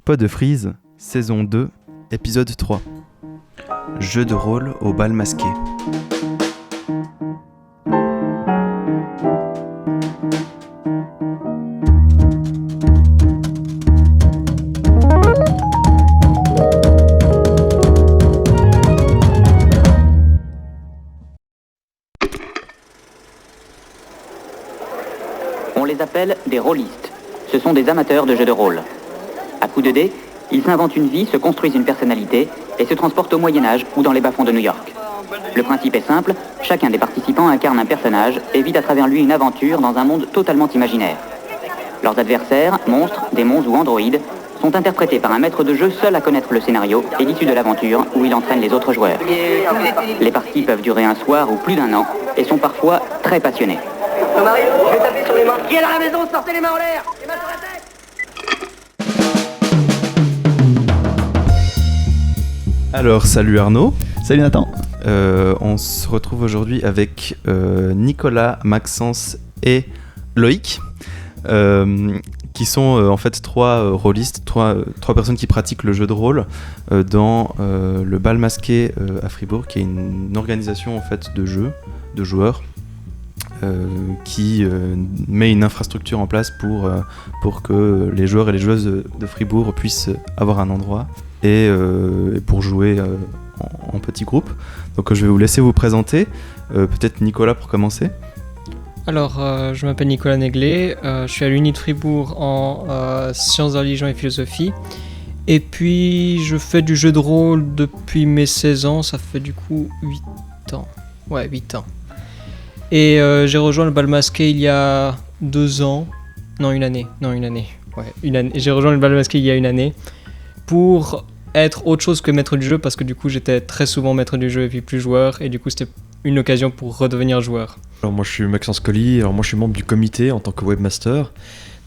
Pod de Freeze, saison 2, épisode 3. Jeu de rôle au bal masqué. On les appelle des rôlistes. Ce sont des amateurs de jeux de rôle. À coups de dés, ils s'inventent une vie, se construisent une personnalité et se transportent au Moyen-Âge ou dans les bas-fonds de New York. Le principe est simple, chacun des participants incarne un personnage et vit à travers lui une aventure dans un monde totalement imaginaire. Leurs adversaires, monstres, démons ou androïdes, sont interprétés par un maître de jeu seul à connaître le scénario et l'issue de l'aventure où il entraîne les autres joueurs. Les parties peuvent durer un soir ou plus d'un an et sont parfois très passionnées. Marie, je vais taper sur les mains. Qui est dans la maison? Sortez les mains en l'air. Les mains sur la tête. Alors, salut Arnaud. Salut Nathan. On se retrouve aujourd'hui avec Nicolas, Maxence et Loïc, qui sont en fait trois rôlistes, trois personnes qui pratiquent le jeu de rôle dans le bal masqué à Fribourg, qui est une organisation en fait de jeux, de joueurs, qui met une infrastructure en place pour que les joueurs et les joueuses de Fribourg puissent avoir un endroit et pour jouer en petits groupes. Donc je vais vous laisser vous présenter, peut-être Nicolas pour commencer. Alors, je m'appelle Nicolas Neglet, je suis à l'Uni de Fribourg en sciences de la religion et philosophie. Et puis, je fais du jeu de rôle depuis mes 16 ans, ça fait du coup 8 ans. Ouais, 8 ans. Et j'ai rejoint le bal masqué il y a 2 ans. Non, une année. Ouais, une année. J'ai rejoint le bal masqué il y a une année pour être autre chose que maître du jeu, parce que du coup, j'étais très souvent maître du jeu et puis plus joueur. Et du coup, c'était une occasion pour redevenir joueur. Alors moi je suis Maxence Colli, alors moi je suis membre du comité en tant que webmaster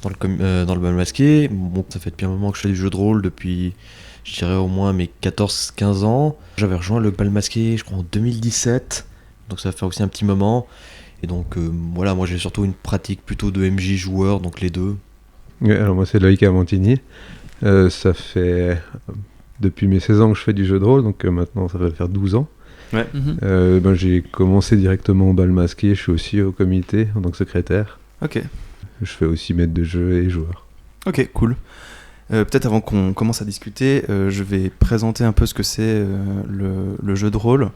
dans le bal masqué. Bon, ça fait depuis un moment que je fais du jeu de rôle, depuis je dirais au moins mes 14-15 ans. J'avais rejoint le bal masqué je crois en 2017, donc ça fait aussi un petit moment. Et donc voilà, moi j'ai surtout une pratique plutôt de MJ joueur, donc les deux. Alors moi c'est Loïc Amontini, ça fait depuis mes 16 ans que je fais du jeu de rôle, donc maintenant ça va faire 12 ans. Ouais. J'ai commencé directement au bal masqué, je suis aussi au comité en tant que secrétaire. Ok. Je fais aussi maître de jeu et joueur. Ok, cool. Peut-être avant qu'on commence à discuter, je vais présenter un peu ce que c'est le jeu de rôle.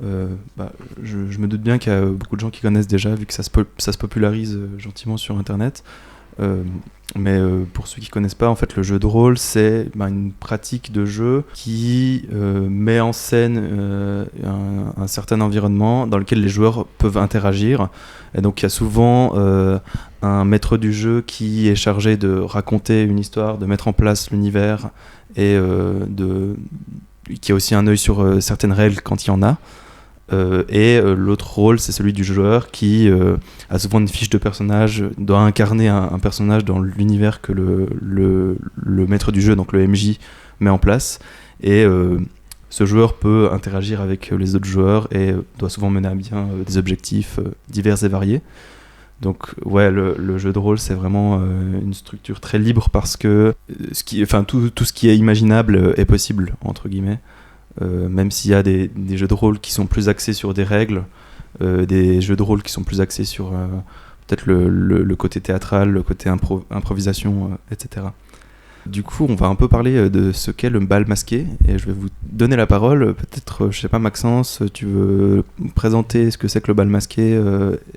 Je me doute bien qu'il y a beaucoup de gens qui connaissent déjà, vu que ça se popularise gentiment sur Internet. Mais pour ceux qui ne connaissent pas, en fait, le jeu de rôle, c'est une pratique de jeu qui met en scène un certain environnement dans lequel les joueurs peuvent interagir. Et donc, il y a souvent un maître du jeu qui est chargé de raconter une histoire, de mettre en place l'univers et qui a aussi un œil sur certaines règles quand il y en a. L'autre rôle, c'est celui du joueur qui a souvent une fiche de personnage, doit incarner un personnage dans l'univers que le maître du jeu, donc le MJ, met en place. Et ce joueur peut interagir avec les autres joueurs et doit souvent mener à bien des objectifs divers et variés. Donc ouais, le jeu de rôle, c'est vraiment une structure très libre parce que tout ce qui est imaginable est possible, entre guillemets. Même s'il y a des jeux de rôle qui sont plus axés sur des règles, des jeux de rôle qui sont plus axés sur peut-être le côté théâtral, le côté improvisation, etc. Du coup, on va un peu parler de ce qu'est le bal masqué, et je vais vous donner la parole. Peut-être, je sais pas, Maxence, tu veux présenter ce que c'est que le bal masqué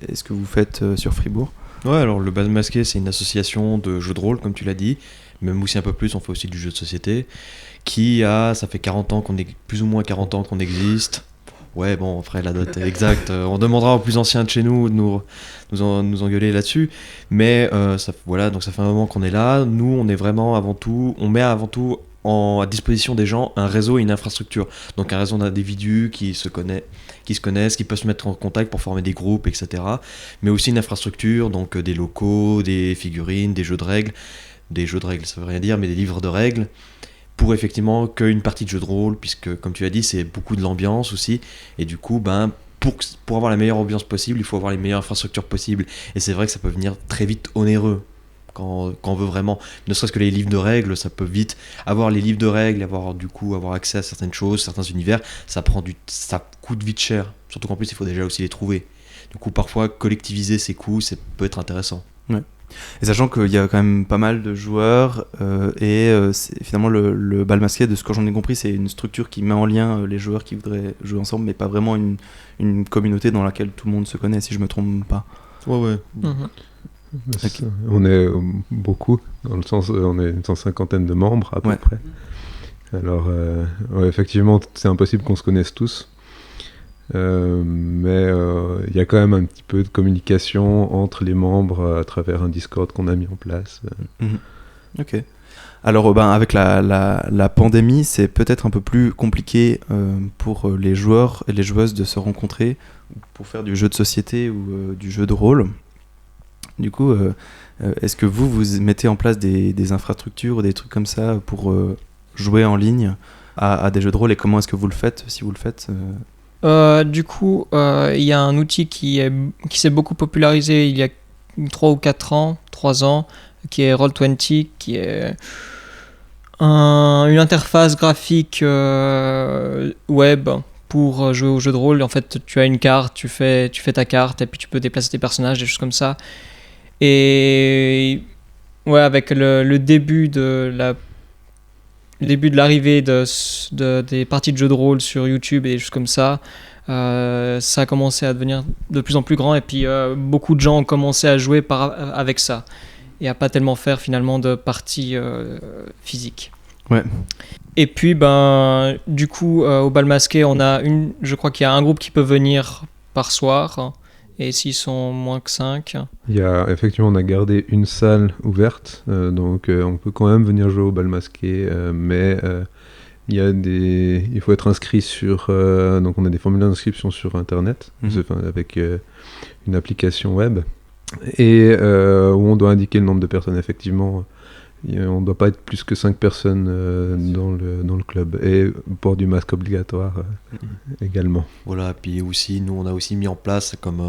et ce que vous faites sur Fribourg? Ouais, alors le bal masqué c'est une association de jeux de rôle, comme tu l'as dit, même aussi un peu plus, on fait aussi du jeu de société, ça fait 40 ans plus ou moins 40 ans qu'on existe. Ouais, bon, après la date exacte, on demandera aux plus anciens de chez nous de nous engueuler là-dessus. Mais donc ça fait un moment qu'on est là. Nous, on est vraiment on met avant tout à disposition des gens un réseau et une infrastructure. Donc un réseau d'individus qui se connaissent, qui peuvent se mettre en contact pour former des groupes, etc. Mais aussi une infrastructure, donc des locaux, des figurines, des jeux de règles. Des jeux de règles, ça veut rien dire, mais des livres de règles. Pour effectivement qu'une partie de jeu de rôle, puisque comme tu as dit, c'est beaucoup de l'ambiance aussi, et du coup, pour avoir la meilleure ambiance possible, il faut avoir les meilleures infrastructures possibles, et c'est vrai que ça peut venir très vite onéreux. quand on veut vraiment, ne serait-ce que les livres de règles, ça peut vite avoir les livres de règles, avoir accès à certaines choses, certains univers, ça coûte vite cher, surtout qu'en plus il faut déjà aussi les trouver. Du coup parfois collectiviser ces coûts, ça peut être intéressant. Ouais. Et sachant qu'il y a quand même pas mal de joueurs finalement le bal masqué, de ce que j'en ai compris, c'est une structure qui met en lien les joueurs qui voudraient jouer ensemble, mais pas vraiment une communauté dans laquelle tout le monde se connaît, si je me trompe pas. Ouais. Okay. On est beaucoup, dans le sens on est une 150aine de membres à peu près. Alors effectivement c'est impossible qu'on se connaisse tous, mais il y a quand même un petit peu de communication entre les membres à travers un Discord qu'on a mis en place. Ok. Alors avec la pandémie, c'est peut-être un peu plus compliqué pour les joueurs et les joueuses de se rencontrer pour faire du jeu de société ou du jeu de rôle. Du coup, est-ce que vous mettez en place des infrastructures ou des trucs comme ça pour jouer en ligne à des jeux de rôle, et comment est-ce que vous le faites, si vous le faites Du coup, il y a un outil qui s'est beaucoup popularisé il y a 3 ou 4 ans, 3 ans, qui est Roll20, qui est une interface graphique web pour jouer au jeu de rôle. En fait, tu as une carte, tu fais ta carte, et puis tu peux déplacer tes personnages, des choses comme ça. Et ouais, avec le début de l'arrivée des parties de jeux de rôle sur YouTube et des choses comme ça, ça a commencé à devenir de plus en plus grand, et puis beaucoup de gens ont commencé à jouer avec ça et à pas tellement faire finalement de parties physiques. Ouais. Et puis du coup au bal masqué, je crois qu'il y a un groupe qui peut venir par soir. Et s'ils sont moins que 5. Effectivement, on a gardé une salle ouverte, donc on peut quand même venir jouer au bal masqué, mais il faut être inscrit sur... donc on a des formulaires d'inscription sur Internet, avec une application web, et où on doit indiquer le nombre de personnes, effectivement. On ne doit pas être plus que 5 personnes dans le club, et port du masque obligatoire également. Voilà, puis aussi, nous on a aussi mis en place, comme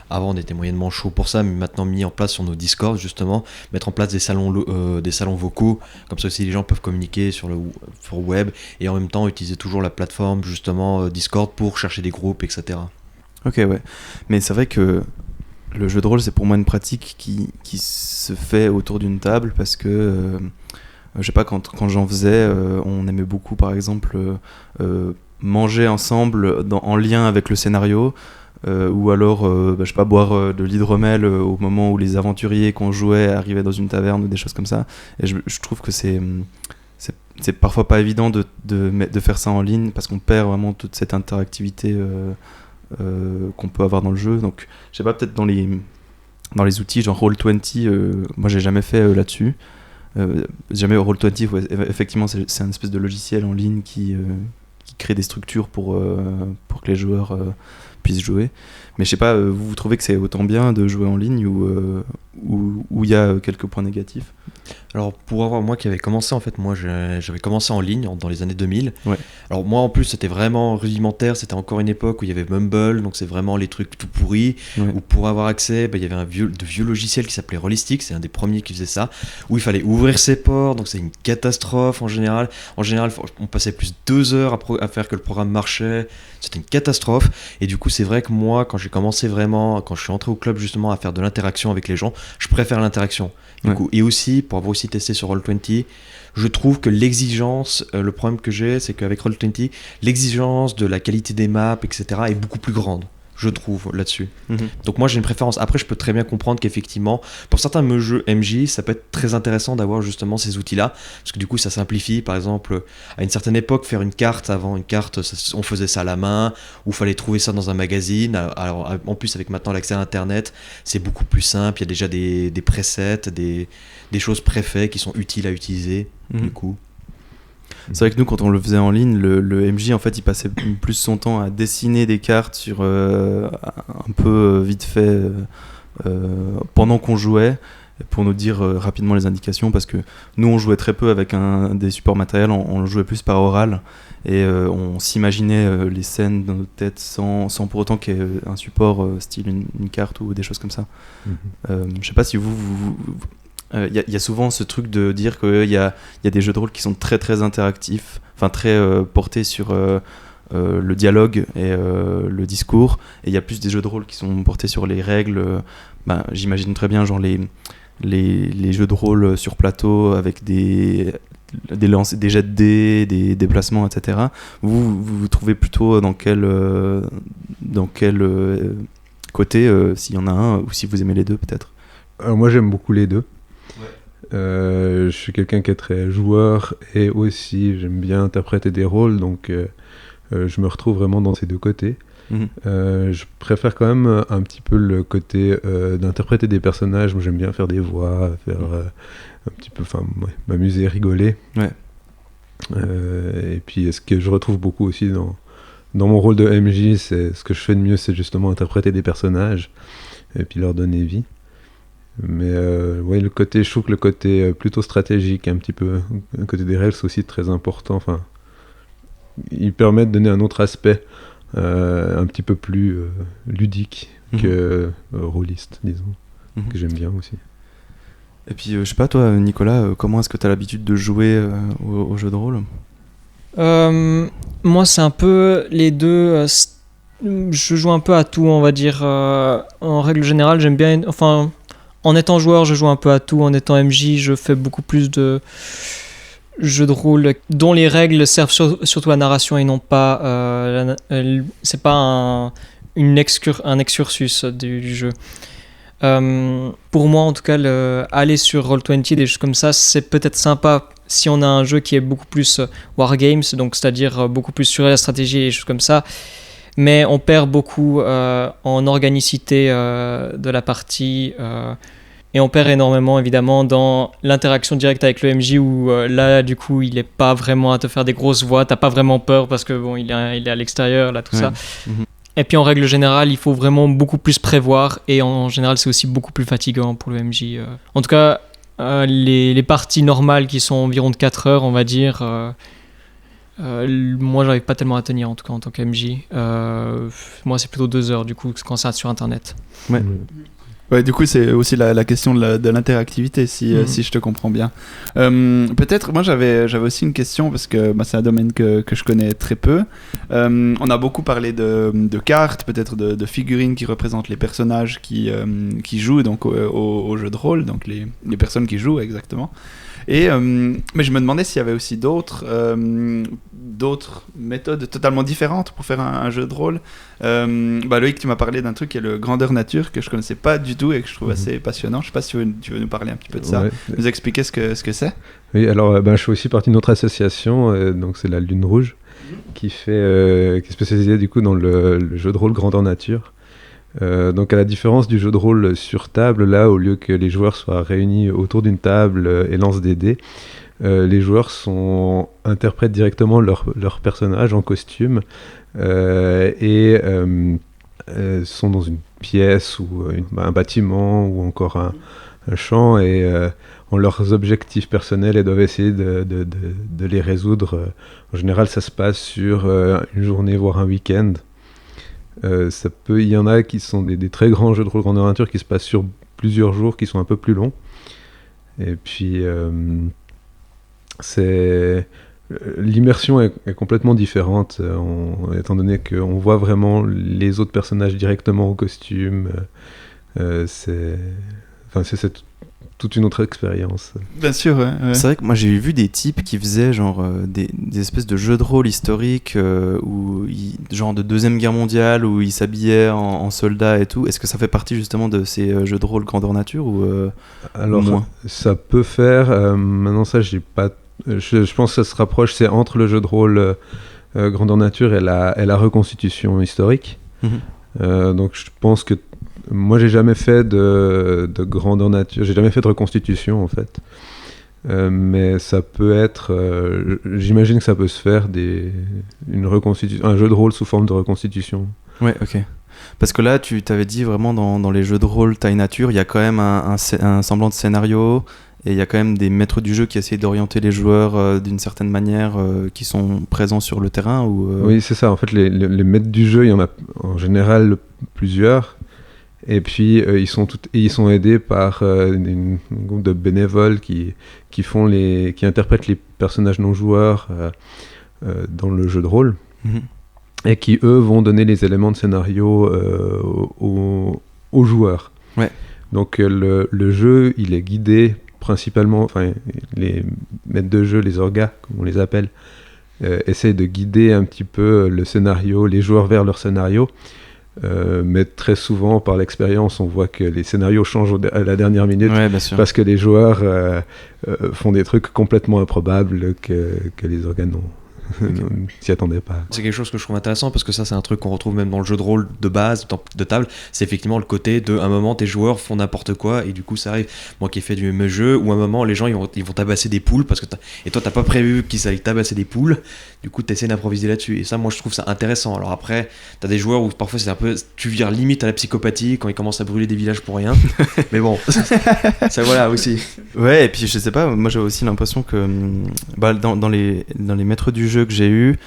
avant on était moyennement chaud pour ça, mais maintenant mis en place sur nos Discord justement, mettre en place des salons vocaux, comme ça aussi les gens peuvent communiquer sur le web, et en même temps utiliser toujours la plateforme justement Discord pour chercher des groupes, etc. Ok, ouais. Mais c'est vrai que le jeu de rôle, c'est pour moi une pratique qui se fait autour d'une table, parce que je sais pas, quand j'en faisais, on aimait beaucoup par exemple manger ensemble en lien avec le scénario, ou alors je sais pas, boire de l'hydromel au moment où les aventuriers qu'on jouait arrivaient dans une taverne ou des choses comme ça. Et je trouve que c'est parfois pas évident de faire ça en ligne, parce qu'on perd vraiment toute cette interactivité qu'on peut avoir dans le jeu. Donc je sais pas, peut-être dans les outils genre Roll20, moi j'ai jamais fait là-dessus, jamais. Roll20, effectivement c'est un espèce de logiciel en ligne qui crée des structures pour que les joueurs puissent jouer. Mais je sais pas, vous trouvez que c'est autant bien de jouer en ligne, ou il y a quelques points négatifs? Alors pour avoir, moi qui avais commencé, en fait moi j'avais commencé en ligne dans les années 2000. Ouais. Alors moi en plus c'était vraiment rudimentaire, c'était encore une époque où il y avait Mumble, donc c'est vraiment les trucs tout pourris, où pour avoir accès, il y avait de vieux logiciels qui s'appelait Rollistic, c'est un des premiers qui faisait ça, où il fallait ouvrir ses ports, donc c'est une catastrophe en général. En général on passait plus de 2 heures à faire que le programme marchait, c'était une catastrophe. Et du coup c'est vrai que moi quand j'ai commencé vraiment, quand je suis entré au club justement à faire de l'interaction avec les gens, je préfère l'interaction. Du coup, et aussi, pour avoir aussi testé sur Roll20, je trouve que l'exigence, le problème que j'ai, c'est qu'avec Roll20, l'exigence de la qualité des maps, etc. est beaucoup plus grande, je trouve, là-dessus. Donc moi j'ai une préférence. Après je peux très bien comprendre qu'effectivement, pour certains jeux MJ, ça peut être très intéressant d'avoir justement ces outils-là, parce que du coup ça simplifie. Par exemple, à une certaine époque, faire une carte, on faisait ça à la main, ou fallait trouver ça dans un magazine. Alors en plus avec maintenant l'accès à Internet, c'est beaucoup plus simple, il y a déjà des presets, des choses préfaites qui sont utiles à utiliser, du coup. C'est vrai que nous, quand on le faisait en ligne, le MJ, en fait, il passait plus son temps à dessiner des cartes sur un peu vite fait pendant qu'on jouait, pour nous dire rapidement les indications, parce que nous, on jouait très peu avec des supports matériels, on jouait plus par oral, et on s'imaginait les scènes dans notre tête sans pour autant qu'il y ait un support style une carte ou des choses comme ça. Je sais pas si y a souvent ce truc de dire qu'il y a des jeux de rôle qui sont très très interactifs, enfin très portés sur le dialogue et le discours, et il y a plus des jeux de rôle qui sont portés sur les règles. J'imagine très bien genre les jeux de rôle sur plateau avec des jets de dés, des déplacements, etc. Vous trouvez plutôt dans quel côté, s'il y en a un, ou si vous aimez les deux peut-être? Alors moi j'aime beaucoup les deux. Je suis quelqu'un qui est très joueur et aussi j'aime bien interpréter des rôles, donc je me retrouve vraiment dans ces deux côtés. Je préfère quand même un petit peu le côté d'interpréter des personnages. Moi j'aime bien faire des voix, faire un petit peu, m'amuser, rigoler. Et puis ce que je retrouve beaucoup aussi dans mon rôle de MJ, c'est ce que je fais de mieux, c'est justement interpréter des personnages et puis leur donner vie. Mais je trouve que le côté plutôt stratégique, un petit peu, le côté des règles, c'est aussi très important. Enfin, il permet de donner un autre aspect un petit peu plus ludique que rôliste, disons, que j'aime bien aussi. Et puis, je sais pas, toi, Nicolas, comment est-ce que tu as l'habitude de jouer au jeu de rôle ? Moi, c'est un peu les deux. Je joue un peu à tout, on va dire. En règle générale, j'aime bien. Enfin, en étant joueur, je joue un peu à tout. En étant MJ, je fais beaucoup plus de jeux de rôle dont les règles servent surtout à la narration et non pas. C'est pas un excursus du jeu. Pour moi, en tout cas, aller sur Roll20, des choses comme ça, c'est peut-être sympa si on a un jeu qui est beaucoup plus wargames, donc c'est-à-dire beaucoup plus sur la stratégie et des choses comme ça. Mais on perd beaucoup en organicité de la partie et on perd énormément évidemment dans l'interaction directe avec le MJ où là du coup il est pas vraiment à te faire des grosses voix, t'as pas vraiment peur parce que bon il est à l'extérieur là tout ça. Et puis en règle générale il faut vraiment beaucoup plus prévoir et en général c'est aussi beaucoup plus fatigant pour le MJ. En tout cas les parties normales qui sont environ de 4 heures on va dire. Moi j'arrive pas tellement à tenir en tout cas en tant que MJ. Moi c'est plutôt 2 heures du coup quand ça sur internet. Ouais, du coup c'est aussi la question de l'interactivité si je te comprends bien. Peut-être moi j'avais aussi une question parce que c'est un domaine que je connais très peu. On a beaucoup parlé de cartes, peut-être de figurines qui représentent les personnages qui jouent donc au jeu de rôle, donc les personnes qui jouent exactement. Mais je me demandais s'il y avait aussi d'autres méthodes totalement différentes pour faire un jeu de rôle. Loïc, tu m'as parlé d'un truc qui est le grandeur nature que je connaissais pas du tout et que je trouve assez passionnant. Je sais pas si tu veux nous parler un petit peu de ça, nous expliquer ce que c'est. Oui, alors je fais aussi partie d'une autre association, donc c'est la Lune Rouge, qui est spécialisée du coup dans le jeu de rôle grandeur nature. Donc à la différence du jeu de rôle sur table, là au lieu que les joueurs soient réunis autour d'une table et lancent des dés, les joueurs interprètent directement leur personnage en costume et sont dans une pièce ou un bâtiment ou encore un champ et ont leurs objectifs personnels et doivent essayer de les résoudre. En général ça se passe sur une journée voire un week-end. Il y en a qui sont des très grands jeux de rôle grandeur nature qui se passent sur plusieurs jours, qui sont un peu plus longs. Et puis, l'immersion est complètement différente, étant donné qu'on voit vraiment les autres personnages directement au costume. C'est toute une autre expérience. Bien sûr, ouais. C'est vrai que moi j'ai vu des types qui faisaient genre des espèces de jeux de rôle historiques genre de Deuxième Guerre mondiale où ils s'habillaient en soldats et tout. Est-ce que ça fait partie justement de ces jeux de rôle grandeur nature ou Alors moins ça peut faire. Maintenant ça j'ai pas. Je pense que ça se rapproche. C'est entre le jeu de rôle grandeur nature et la reconstitution historique. Donc je pense que moi j'ai jamais fait de grandeur nature, j'ai jamais fait de reconstitution en fait, mais ça peut être, j'imagine que ça peut se faire un jeu de rôle sous forme de reconstitution. Ouais, ok. Parce que là tu t'avais dit vraiment dans les jeux de rôle taille nature, il y a quand même un semblant de scénario et il y a quand même des maîtres du jeu qui essayent d'orienter les joueurs d'une certaine manière, qui sont présents sur le terrain ou Oui c'est ça, en fait les maîtres du jeu, il y en a en général plusieurs. Et puis ils sont aidés par un groupe de bénévoles qui interprètent les personnages non joueurs dans le jeu de rôle, et qui eux vont donner les éléments de scénario aux joueurs. Ouais. Donc le jeu il est guidé principalement, enfin les maîtres de jeu, les orgas comme on les appelle, essayent de guider un petit peu le scénario, les joueurs vers leur scénario. Mais très souvent, par l'expérience, on voit que les scénarios changent à la dernière minute, parce que les joueurs font des trucs complètement improbables que les organes s'y attendaient pas. C'est quelque chose que je trouve intéressant, parce que ça c'est un truc qu'on retrouve même dans le jeu de rôle de base, de table. C'est effectivement le côté de, à un moment tes joueurs font n'importe quoi et du coup ça arrive. Moi qui ai fait du même jeu, où à un moment les gens ils vont tabasser des poules et toi t'as pas prévu qu'ils allaient tabasser des poules, du coup t'essaies d'improviser là-dessus, et ça moi je trouve ça intéressant. Alors après t'as des joueurs où parfois c'est un peu, tu vires limite à la psychopathie quand ils commencent à brûler des villages pour rien. Mais bon, ça voilà aussi. Ouais, et puis je sais pas, moi j'avais aussi l'impression que dans les maîtres du jeu que j'ai eu,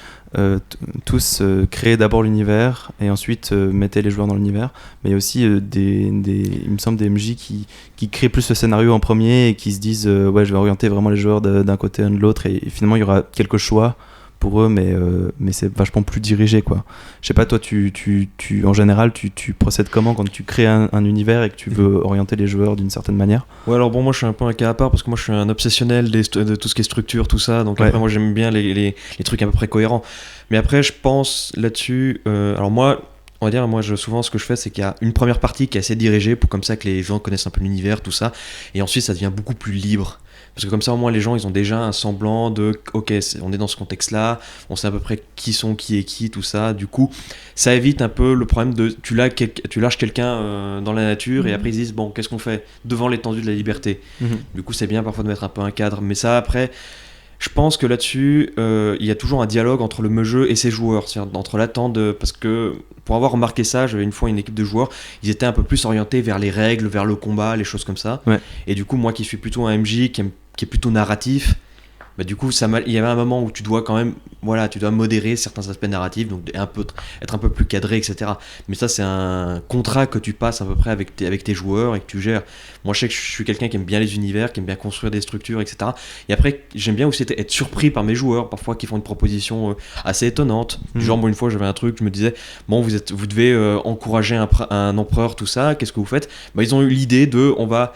tous créaient d'abord l'univers et ensuite mettaient les joueurs dans l'univers, mais il y a aussi il me semble des MJ qui créent plus le scénario en premier et qui se disent ouais, je vais orienter vraiment les joueurs d'un côté et de l'autre, et finalement il y aura quelques choix pour eux, mais c'est vachement plus dirigé, quoi. Je sais pas, toi en général tu procèdes comment quand tu crées un univers et que tu veux orienter les joueurs d'une certaine manière? Ouais, alors bon, moi je suis un peu un cas à part, parce que moi je suis un obsessionnel de tout ce qui est structure, tout ça, donc après moi j'aime bien les trucs à peu près cohérents. Mais après je pense là-dessus, alors moi on va dire, souvent ce que je fais, c'est qu'il y a une première partie qui est assez dirigée, pour comme ça que les gens connaissent un peu l'univers, tout ça, et ensuite ça devient beaucoup plus libre. Parce que comme ça, au moins, les gens, ils ont déjà un semblant de « Ok, on est dans ce contexte-là, on sait à peu près qui est qui, tout ça. » Du coup, ça évite un peu le problème de tu lâches quelqu'un dans la nature, et après, ils se disent « Bon, qu'est-ce qu'on fait devant l'étendue de la liberté ?» Du coup, c'est bien parfois de mettre un peu un cadre. Mais ça, après, je pense que là-dessus, il y a toujours un dialogue entre le jeu et ses joueurs. C'est-à-dire entre l'attente parce que, pour avoir remarqué ça, j'avais une fois une équipe de joueurs, ils étaient un peu plus orientés vers les règles, vers le combat, les choses comme ça. Ouais. Et du coup, moi qui suis plutôt un MJ qui est plutôt narratif, bah du coup il y avait un moment où tu dois quand même tu dois modérer certains aspects narratifs, donc être un peu plus cadré, etc. Mais ça c'est un contrat que tu passes à peu près avec tes joueurs et que tu gères. Moi je sais que je suis quelqu'un qui aime bien les univers, qui aime bien construire des structures, etc. Et après j'aime bien aussi être surpris par mes joueurs, parfois qui font une proposition assez étonnante. Genre moi une fois j'avais un truc, je me disais bon vous devez encourager un empereur, tout ça, qu'est-ce que vous faites? Bah ils ont eu l'idée de on va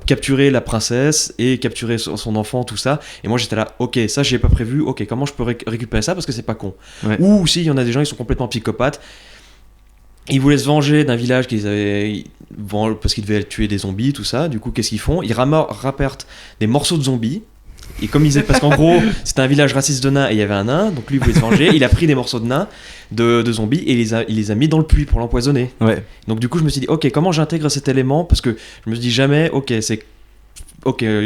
capturer la princesse et capturer son enfant, tout ça. Et moi j'étais là, ok, ça j'y ai pas prévu, ok, comment je peux récupérer ça parce que c'est pas con. Ouais. Ou si il y en a des gens, ils sont complètement psychopathes, ils voulaient se venger d'un village parce qu'ils devaient tuer des zombies, tout ça. Du coup, qu'est-ce qu'ils font? Ils rapportent des morceaux de zombies. Et comme ils disaient, parce qu'en gros, c'était un village raciste de nains et il y avait un nain, donc lui il voulait se venger, il a pris des morceaux de nains, de zombies, et il les a mis dans le puits pour l'empoisonner. Ouais. Donc du coup, je me suis dit, ok, comment j'intègre cet élément? Parce que je me suis dit jamais,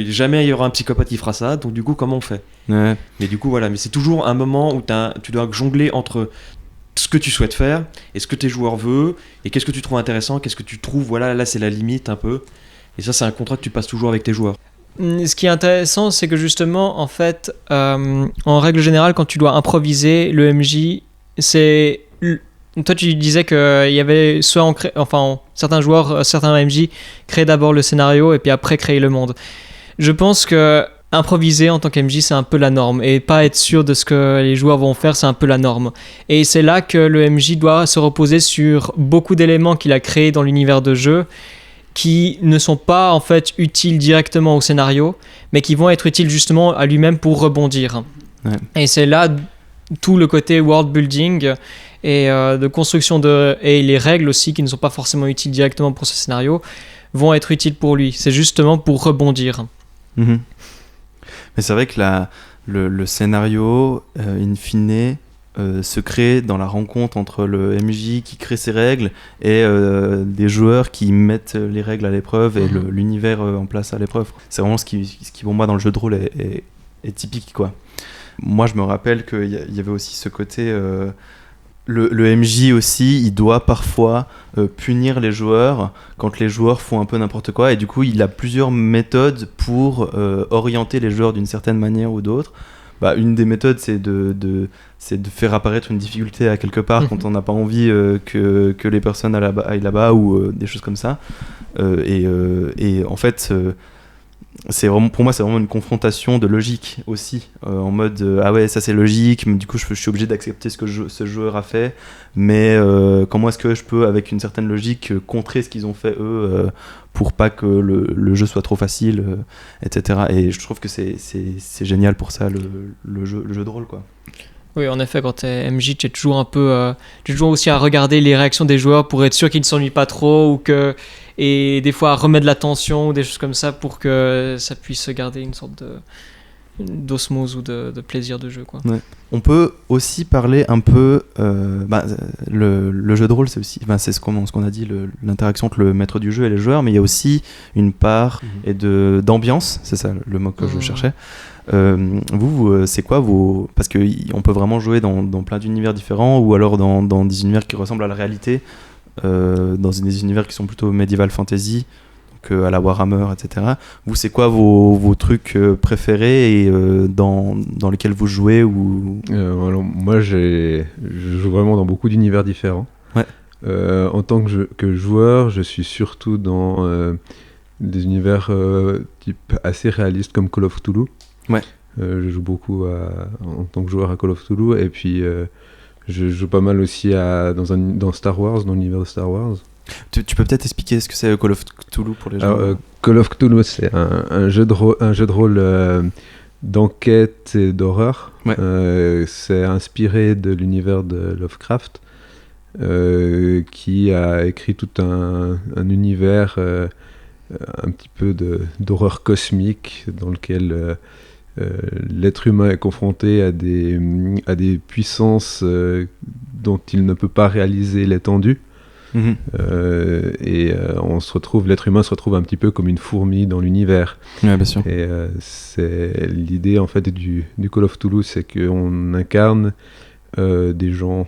jamais il y aura un psychopathe qui fera ça, donc du coup, comment on fait? Ouais. Mais du coup, voilà, mais c'est toujours un moment où tu dois jongler entre ce que tu souhaites faire et ce que tes joueurs veulent, et qu'est-ce que tu trouves intéressant, qu'est-ce que tu trouves, voilà, là c'est la limite un peu. Et ça, c'est un contrat que tu passes toujours avec tes joueurs. Ce qui est intéressant, c'est que justement, en fait, en règle générale, quand tu dois improviser, le MJ, c'est... Toi, tu disais qu'il y avait certains joueurs, certains MJ créent d'abord le scénario et puis après créer le monde. Je pense que improviser en tant qu'MJ, c'est un peu la norme, et pas être sûr de ce que les joueurs vont faire, c'est un peu la norme. Et c'est là que le MJ doit se reposer sur beaucoup d'éléments qu'il a créés dans l'univers de jeu, qui ne sont pas en fait utiles directement au scénario, mais qui vont être utiles justement à lui-même pour rebondir. Ouais. Et c'est là tout le côté world building et de construction et les règles aussi, qui ne sont pas forcément utiles directement pour ce scénario, vont être utiles pour lui. C'est justement pour rebondir. Mmh. Mais c'est vrai que le scénario, in fine, se crée dans la rencontre entre le MJ qui crée ses règles et des joueurs qui mettent les règles à l'épreuve et l'univers en place à l'épreuve. C'est vraiment ce qui pour moi dans le jeu de rôle est typique, quoi. Moi je me rappelle qu'il y avait aussi ce côté le MJ aussi, il doit parfois punir les joueurs quand les joueurs font un peu n'importe quoi, et du coup il a plusieurs méthodes pour orienter les joueurs d'une certaine manière ou d'autre. une des méthodes, c'est de faire apparaître une difficulté à quelque part quand on n'a pas envie que les personnes aillent là-bas ou des choses comme ça. Et en fait, pour moi, c'est vraiment une confrontation de logique aussi, en mode ah ouais, ça c'est logique, mais du coup je suis obligé d'accepter ce que ce joueur a fait, mais comment est-ce que je peux, avec une certaine logique, contrer ce qu'ils ont fait eux, pour pas que le jeu soit trop facile, etc. Et je trouve que c'est génial pour ça, le jeu de rôle, quoi. Oui, en effet, quand t'es MJ, tu es toujours un peu, tu es toujours aussi à regarder les réactions des joueurs pour être sûr qu'ils ne s'ennuient pas trop, et des fois à remettre de la tension ou des choses comme ça pour que ça puisse garder une sorte d'osmose ou de plaisir de jeu, quoi. Ouais. On peut aussi parler un peu, le jeu de rôle, c'est aussi, c'est ce qu'on a dit, l'interaction entre le maître du jeu et les joueurs, mais il y a aussi une part d'ambiance, c'est ça le mot que je cherchais. Vous, c'est quoi parce qu'on peut vraiment jouer dans plein d'univers différents, ou alors dans des univers qui ressemblent à la réalité, dans des univers qui sont plutôt medieval fantasy, à la Warhammer, etc. Vous, c'est quoi vos trucs préférés et dans lesquels vous jouez alors, moi, je joue vraiment dans beaucoup d'univers différents. Ouais. En tant que joueur, je suis surtout dans des univers type assez réalistes comme Call of Cthulhu. Ouais. Je joue beaucoup en tant que joueur à Call of Cthulhu, et puis je joue pas mal aussi dans Star Wars, dans l'univers de Star Wars. Tu peux peut-être expliquer ce que c'est Call of Cthulhu pour les gens. Alors, Call of Cthulhu, c'est un jeu de rôle d'enquête et d'horreur. Ouais. C'est inspiré de l'univers de Lovecraft, qui a écrit tout un univers un petit peu d'horreur cosmique, dans lequel l'être humain est confronté à des puissances dont il ne peut pas réaliser l'étendue. L'être humain se retrouve un petit peu comme une fourmi dans l'univers. Ouais, bien sûr. Et c'est l'idée en fait du Call of Cthulhu, c'est qu'on incarne des gens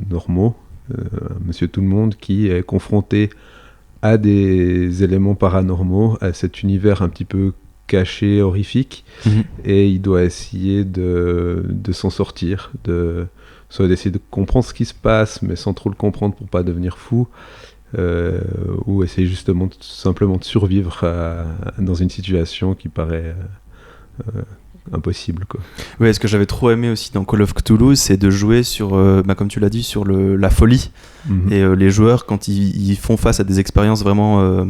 normaux, Monsieur Tout le Monde, qui est confronté à des éléments paranormaux, à cet univers un petit peu caché, horrifique, et il doit essayer de s'en sortir, soit d'essayer de comprendre ce qui se passe, mais sans trop le comprendre pour pas devenir fou, ou essayer justement simplement de survivre dans une situation qui paraît impossible, quoi. Oui, ce que j'avais trop aimé aussi dans Call of Cthulhu, c'est de jouer sur, comme tu l'as dit, sur la folie. Et les joueurs, quand ils font face à des expériences vraiment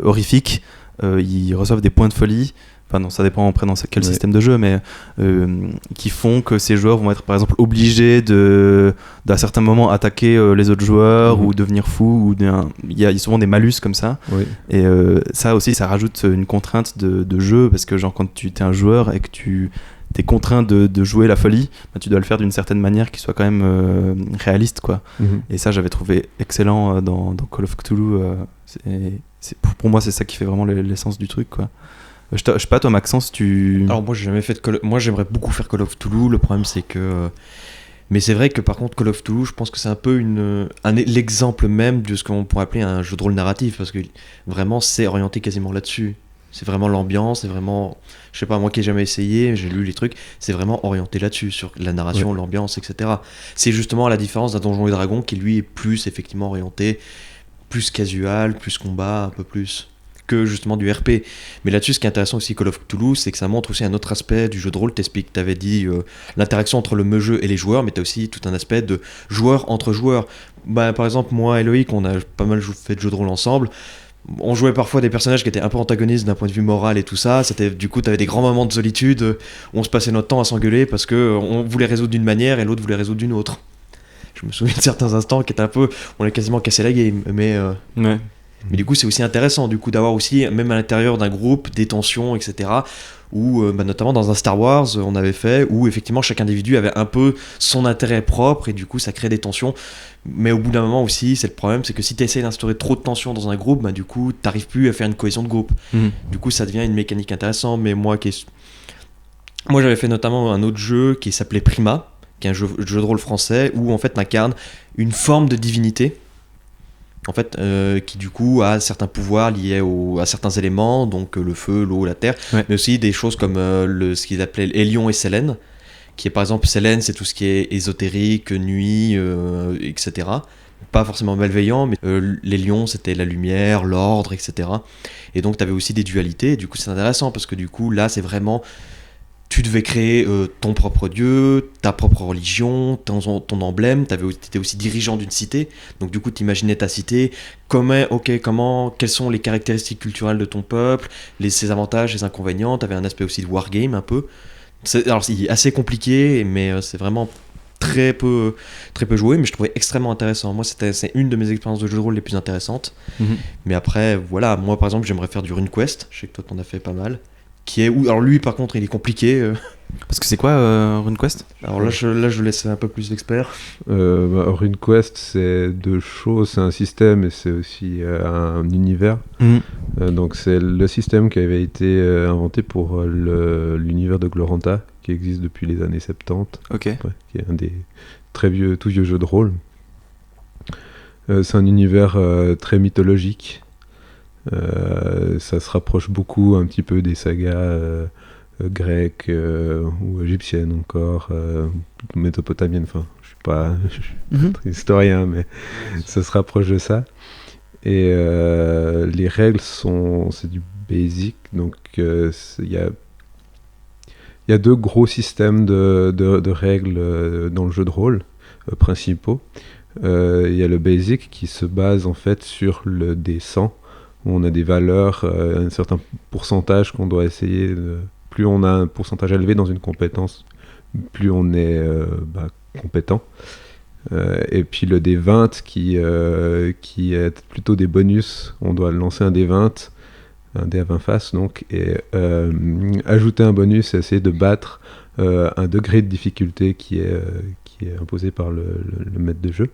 horrifiques, ils reçoivent des points de folie. Enfin non, ça dépend après dans quel système de jeu, mais qui font que ces joueurs vont être par exemple obligés d'un certain moment attaquer les autres joueurs, ou devenir fous, il y a souvent des malus comme ça. Oui. Et ça aussi, ça rajoute une contrainte de jeu, parce que genre quand tu es un joueur et que tu es contraint de jouer la folie, tu dois le faire d'une certaine manière qui soit quand même réaliste, quoi. Et ça, j'avais trouvé excellent dans Call of Cthulhu. Pour moi, c'est ça qui fait vraiment l'essence du truc, quoi. Je sais pas, toi, Maxence, Alors, moi, j'ai jamais fait moi, j'aimerais beaucoup faire Call of Cthulhu. Le problème, c'est que. Mais c'est vrai que par contre, Call of Cthulhu, je pense que c'est un peu l'exemple même de ce qu'on pourrait appeler un jeu de rôle narratif, parce que vraiment, c'est orienté quasiment là-dessus. C'est vraiment l'ambiance, c'est vraiment. Je sais pas, moi qui ai jamais essayé, j'ai lu les trucs, c'est vraiment orienté là-dessus, sur la narration, l'ambiance, etc. C'est justement la différence d'un Donjons et Dragons qui, lui, est plus effectivement orienté, plus casual, plus combat, un peu plus que justement du RP. Mais là-dessus, ce qui est intéressant aussi Call of Cthulhu, c'est que ça montre aussi un autre aspect du jeu de rôle. T'avais dit l'interaction entre le jeu et les joueurs, mais t'as aussi tout un aspect de joueurs entre joueurs. Par exemple, moi et Loïc, on a pas mal fait de jeux de rôle ensemble. On jouait parfois des personnages qui étaient un peu antagonistes d'un point de vue moral et tout ça. Du coup, t'avais des grands moments de solitude où on se passait notre temps à s'engueuler parce qu'on voulait résoudre d'une manière et l'autre voulait résoudre d'une autre. Je me souviens de certains instants qui étaient un peu... On a quasiment cassé la game, mais... Ouais. Mais du coup, c'est aussi intéressant d'avoir aussi, même à l'intérieur d'un groupe, des tensions, etc. Ou notamment dans un Star Wars, on avait fait, où effectivement chaque individu avait un peu son intérêt propre, et du coup ça crée des tensions. Mais au bout d'un moment aussi, c'est le problème, c'est que si tu essaies d'instaurer trop de tensions dans un groupe, du coup t'arrives plus à faire une cohésion de groupe. Du coup ça devient une mécanique intéressante. Mais moi j'avais fait notamment un autre jeu qui s'appelait Prima, qui est un jeu de rôle français, où en fait t'incarnes une forme de divinité. en fait, qui du coup a certains pouvoirs liés à certains éléments, donc le feu, l'eau, la terre, mais aussi des choses comme ce qu'ils appelaient Hélion et Sélène, qui est par exemple Sélène, c'est tout ce qui est ésotérique, nuit, etc. Pas forcément malveillant, mais les lions c'était la lumière, l'ordre, etc. Et donc tu avais aussi des dualités, et du coup c'est intéressant parce que du coup là c'est vraiment, tu devais créer ton propre dieu, ta propre religion, ton emblème, t'étais aussi dirigeant d'une cité, donc du coup t'imaginais ta cité, quelles sont les caractéristiques culturelles de ton peuple, ses avantages, ses inconvénients, t'avais un aspect aussi de wargame un peu. Alors c'est assez compliqué, mais c'est vraiment très peu joué, mais je trouvais extrêmement intéressant. Moi, c'est une de mes expériences de jeu de rôle les plus intéressantes. Mais après, voilà, moi par exemple, j'aimerais faire du RuneQuest. Je sais que toi, t'en as fait pas mal. Alors lui, par contre, il est compliqué. Parce que c'est quoi RuneQuest ? Alors là, je laisse un peu plus l'expert. RuneQuest, c'est deux choses. C'est un système et c'est aussi un univers. Donc c'est le système qui avait été inventé pour l'univers de Gloranta, qui existe depuis les années 70, qui est un des tout vieux jeux de rôle. C'est un univers très mythologique. Ça se rapproche beaucoup un petit peu des sagas grecques ou égyptiennes encore, mésopotamiennes. Enfin, je suis pas historien, mais ça se rapproche de ça. Et les règles c'est du basic, donc il y a deux gros systèmes de règles dans le jeu de rôle principaux. Il y a le basic qui se base en fait sur le D100, où on a des valeurs, un certain pourcentage qu'on doit essayer. Plus on a un pourcentage élevé dans une compétence, plus on est compétent. Et puis le D20 qui est plutôt des bonus. On doit lancer un D20, un dé à 20 faces donc, et ajouter un bonus et essayer de battre un degré de difficulté qui est imposé par le maître de jeu.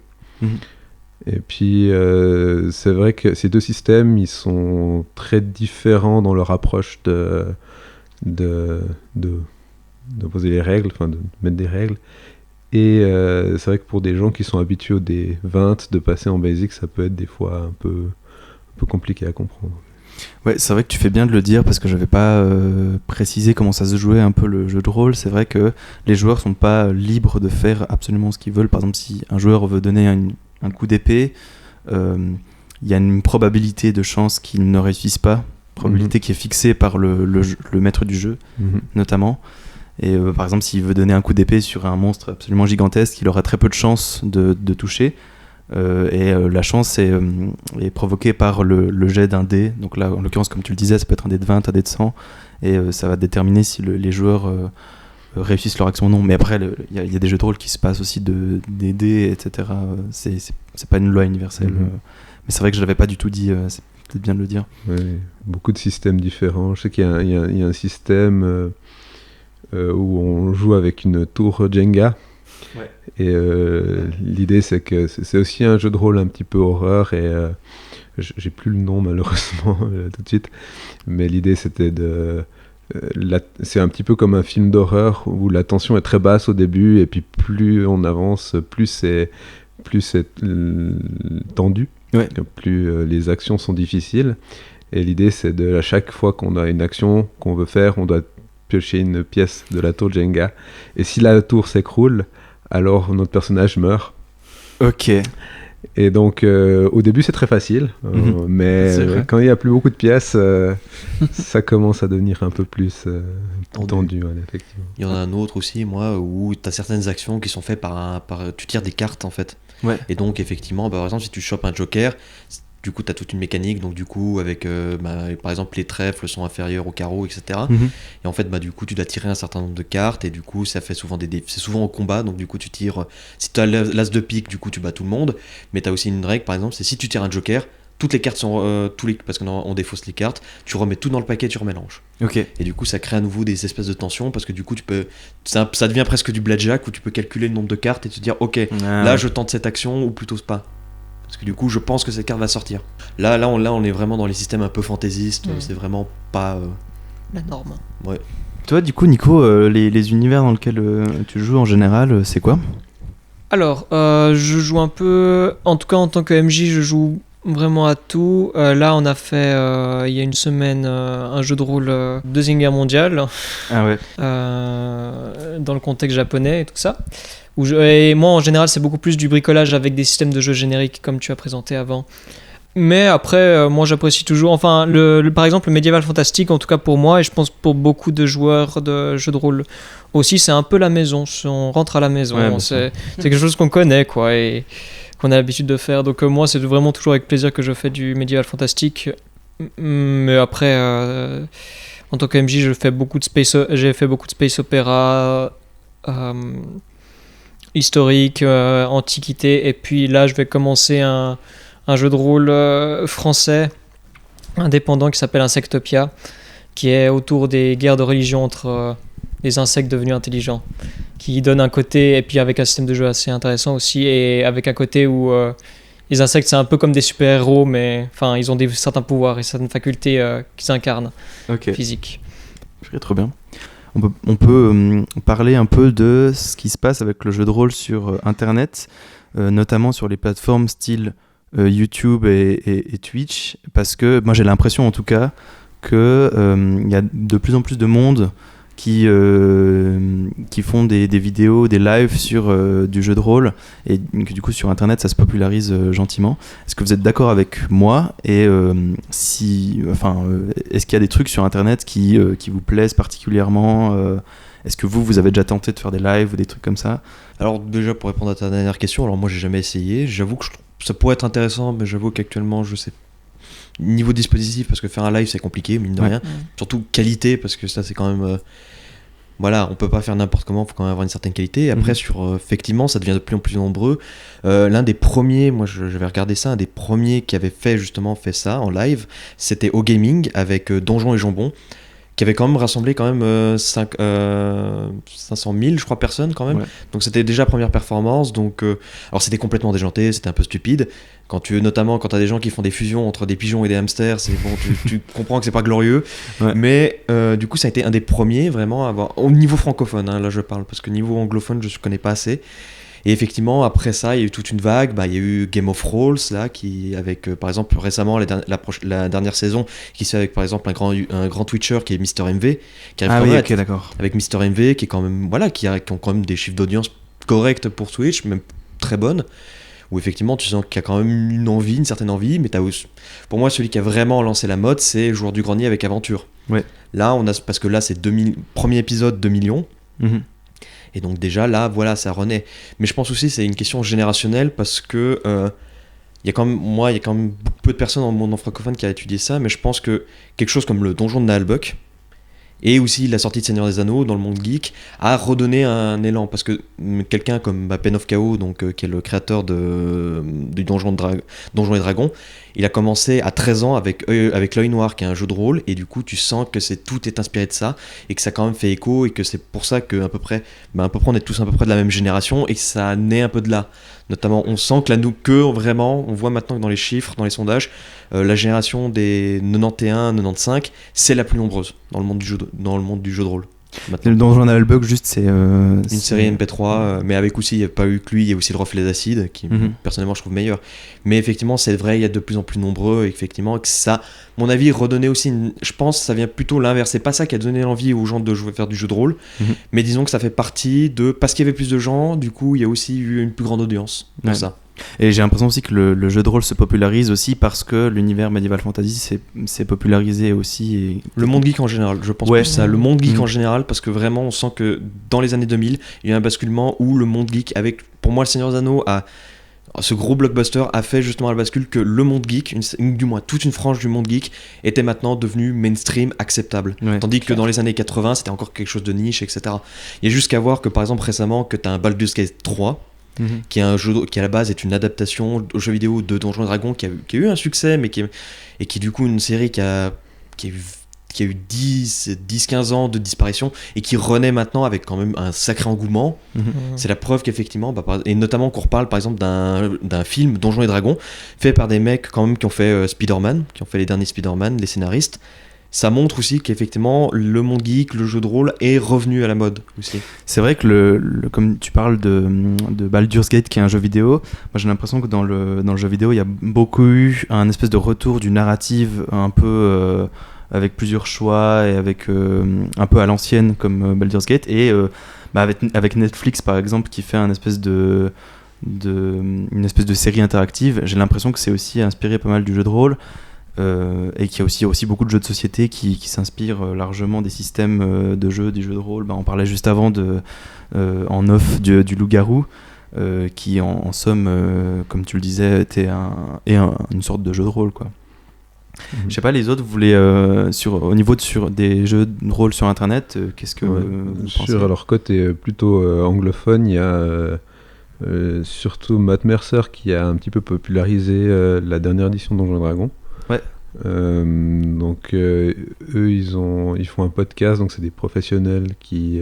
Et puis c'est vrai que ces deux systèmes, ils sont très différents dans leur approche d'imposer les règles, enfin de mettre des règles. Et c'est vrai que pour des gens qui sont habitués au D20, de passer en basic, ça peut être des fois un peu compliqué à comprendre. Ouais, c'est vrai que tu fais bien de le dire parce que j'avais pas précisé comment ça se jouait un peu le jeu de rôle. C'est vrai que les joueurs sont pas libres de faire absolument ce qu'ils veulent. Par exemple, si un joueur veut donner un coup d'épée, il y a une probabilité de chance qu'il ne réussisse pas, probabilité qui est fixée par le maître du jeu notamment. Et par exemple, s'il veut donner un coup d'épée sur un monstre absolument gigantesque, il aura très peu de chances de toucher. Et la chance est provoquée par le jet d'un dé. Donc là, en l'occurrence, comme tu le disais, ça peut être un dé de 20, un dé de 100. Et ça va déterminer si les joueurs réussissent leur action ou non. Mais après, il y a des jeux de rôle qui se passent aussi des dés, etc. C'est pas une loi universelle. Mais c'est vrai que je l'avais pas du tout dit. C'est peut-être bien de le dire. Ouais, beaucoup de systèmes différents. Je sais qu'il y a un système où on joue avec une tour Jenga. Ouais. Et l'idée c'est que c'est aussi un jeu de rôle un petit peu horreur et j'ai plus le nom malheureusement tout de suite, mais l'idée c'était c'est un petit peu comme un film d'horreur où la tension est très basse au début et puis plus on avance, plus c'est tendu, plus les actions sont difficiles, et l'idée c'est à chaque fois qu'on a une action qu'on veut faire, on doit piocher une pièce de la tour Jenga, et si la tour s'écroule, alors notre personnage meurt. Ok. Et donc au début c'est très facile, mais quand il n'y a plus beaucoup de pièces, ça commence à devenir un peu plus tendu, effectivement. Il y en a un autre aussi, moi, où tu as certaines actions qui sont faites par tu tires des cartes en fait. Ouais. Et donc effectivement, par exemple, si tu chopes un joker, du coup tu as toute une mécanique, donc du coup avec par exemple les trèfles sont inférieurs aux carreaux, etc. Et en fait du coup tu dois tirer un certain nombre de cartes, et du coup ça fait souvent c'est souvent au combat, donc du coup tu tires, si tu as l'as de pique, du coup tu bats tout le monde, mais tu as aussi une règle par exemple, c'est si tu tires un joker, toutes les cartes sont parce qu'on défausse les cartes, tu remets tout dans le paquet, tu remélanges. Okay. Et du coup ça crée à nouveau des espèces de tensions, parce que du coup ça devient presque du blackjack où tu peux calculer le nombre de cartes et te dire là je tente cette action ou plutôt pas. Parce que du coup, je pense que cette carte va sortir. Là, on est vraiment dans les systèmes un peu fantaisistes. C'est vraiment pas la norme. Ouais. Toi, du coup, Nico, les univers dans lesquels tu joues en général, c'est quoi ? Alors, je joue un peu. En tout cas, en tant que MJ, je joue vraiment à tout. Là, on a fait il y a une semaine un jeu de rôle Deuxième Guerre mondiale Ah ouais. dans le contexte japonais et tout ça. Et moi, en général, c'est beaucoup plus du bricolage avec des systèmes de jeu génériques comme tu as présenté avant. Mais après, moi, j'apprécie toujours. Enfin, par exemple, le médiéval fantastique, en tout cas pour moi, et je pense pour beaucoup de joueurs de jeux de rôle aussi, c'est un peu la maison. On rentre à la maison. Ouais, c'est quelque chose qu'on connaît, quoi. Et qu'on a l'habitude de faire. Donc moi, c'est vraiment toujours avec plaisir que je fais du médiéval fantastique. Mais après, en tant que MJ, j'ai fait beaucoup de space opéra, historique, antiquité. Et puis là, je vais commencer un jeu de rôle français indépendant qui s'appelle Insectopia, qui est autour des guerres de religion entre des insectes devenus intelligents, qui donne un côté, et puis avec un système de jeu assez intéressant aussi, et avec un côté où les insectes c'est un peu comme des super-héros, mais enfin ils ont certains pouvoirs et certaines facultés qu'ils incarnent, physiques. Trop bien. On peut parler un peu de ce qui se passe avec le jeu de rôle sur Internet, notamment sur les plateformes style YouTube et Twitch, parce que moi j'ai l'impression en tout cas qu'il y a de plus en plus de monde qui font des vidéos, des lives sur du jeu de rôle, et que du coup sur Internet ça se popularise gentiment. Est-ce que vous êtes d'accord avec moi, et est-ce qu'il y a des trucs sur Internet qui vous plaisent particulièrement Est-ce que vous avez déjà tenté de faire des lives ou des trucs comme ça? Alors déjà, pour répondre à ta dernière question, alors moi j'ai jamais essayé, j'avoue que ça pourrait être intéressant, mais j'avoue qu'actuellement je sais niveau dispositif, parce que faire un live c'est compliqué, mine de rien, surtout qualité, parce que ça c'est quand même voilà, on peut pas faire n'importe comment, faut quand même avoir une certaine qualité. Et après effectivement ça devient de plus en plus nombreux. L'un des premiers, moi j'avais regardé ça, un des premiers qui avait fait ça en live, c'était au gaming avec Donjons et Jambon, qui avait quand même rassemblé 500 000 je crois personnes quand même, donc c'était déjà première performance. Donc alors c'était complètement déjanté, c'était un peu stupide, notamment quand t'as des gens qui font des fusions entre des pigeons et des hamsters, c'est bon, tu comprends que c'est pas glorieux, mais du coup ça a été un des premiers vraiment à avoir, au niveau francophone, hein, là je parle, parce que niveau anglophone je connais pas assez. Et effectivement, après ça, il y a eu toute une vague. Il y a eu Game of Thrones, là, qui, avec, par exemple, récemment, la dernière saison, qui se fait avec, par exemple, un grand Twitcher qui est Mister MV, qui arrive d'accord. Avec Mister MV, qui est quand même, voilà, qui ont quand même des chiffres d'audience corrects pour Twitch, même très bonnes, où effectivement, tu sens qu'il y a quand même une certaine envie, mais pour moi, celui qui a vraiment lancé la mode, c'est Joueur du Grenier avec Aventure. Ouais. Là, parce que là, c'est premier épisode, 2 millions. Et donc déjà là, voilà, ça renaît. Mais je pense aussi c'est une question générationnelle, parce que il y a quand même peu de personnes dans le monde francophone qui a étudié ça, mais je pense que quelque chose comme le donjon de Naalbuck et aussi la sortie de Seigneur des Anneaux dans le monde geek a redonné un élan, parce que quelqu'un comme Pen of Chaos, donc qui est le créateur du Donjon et Dragons, il a commencé à 13 ans avec L'Œil Noir, qui est un jeu de rôle, et du coup tu sens que tout est inspiré de ça, et que ça a quand même fait écho, et que c'est pour ça que à peu près on est tous à peu près de la même génération, et que ça naît un peu de là. Notamment, on sent on voit maintenant que dans les chiffres, dans les sondages, la génération des 91-95, c'est la plus nombreuse dans le monde du jeu de rôle. Le Donjon Naalbuck, juste, c'est une série MP3, mais avec aussi, il n'y a pas eu que lui, il y a aussi le Reflet d'Acide, qui personnellement je trouve meilleur. Mais effectivement, c'est vrai, il y a de plus en plus nombreux, effectivement, que ça, mon avis, redonnait aussi, je pense, ça vient plutôt l'inverse. C'est pas ça qui a donné l'envie aux gens de faire du jeu de rôle, mais disons que ça fait partie parce qu'il y avait plus de gens, du coup, il y a aussi eu une plus grande audience pour ça. Et j'ai l'impression aussi que le jeu de rôle se popularise aussi parce que l'univers Medieval Fantasy s'est popularisé aussi. Le monde geek en général, je pense que c'est ça, le monde geek en général, parce que vraiment on sent que dans les années 2000, il y a eu un basculement où le monde geek, avec pour moi le Seigneur des Anneaux, ce gros blockbuster a fait justement la bascule que le monde geek, du moins toute une frange du monde geek, était maintenant devenu mainstream, acceptable. Tandis que dans les années 80, c'était encore quelque chose de niche, etc. Il y a juste qu'à voir que par exemple récemment, que tu as un Baldur's Gate 3, qui est un jeu qui à la base est une adaptation au jeu vidéo de Donjons et Dragons qui a eu un succès, mais qui est du coup une série qui a eu 10-15 ans de disparition et qui renaît maintenant avec quand même un sacré engouement. C'est la preuve qu'effectivement, et notamment qu'on reparle par exemple d'un film Donjons et Dragons fait par des mecs quand même qui ont fait Spider-Man, qui ont fait les derniers Spider-Man, les scénaristes, ça montre aussi qu'effectivement le monde geek, le jeu de rôle est revenu à la mode aussi. C'est vrai que comme tu parles de Baldur's Gate qui est un jeu vidéo, moi j'ai l'impression que dans le jeu vidéo il y a beaucoup eu un espèce de retour du narrative un peu avec plusieurs choix et avec un peu à l'ancienne comme Baldur's Gate et avec Netflix par exemple qui fait une espèce de série interactive, j'ai l'impression que c'est aussi inspiré pas mal du jeu de rôle. Et qu'il y a aussi beaucoup de jeux de société qui s'inspirent largement des systèmes de jeu, des jeux de rôle. On parlait juste avant en off du loup-garou, qui en somme, comme tu le disais, était une sorte de jeu de rôle, quoi. Je sais pas, les autres, vous voulez, au niveau sur des jeux de rôle sur Internet, qu'est-ce que vous pensez ? Sur leur côté plutôt anglophone, il y a surtout Matt Mercer qui a un petit peu popularisé la dernière édition de Donjons et Dragons. Ouais. Donc eux ils font un podcast, donc c'est des professionnels qui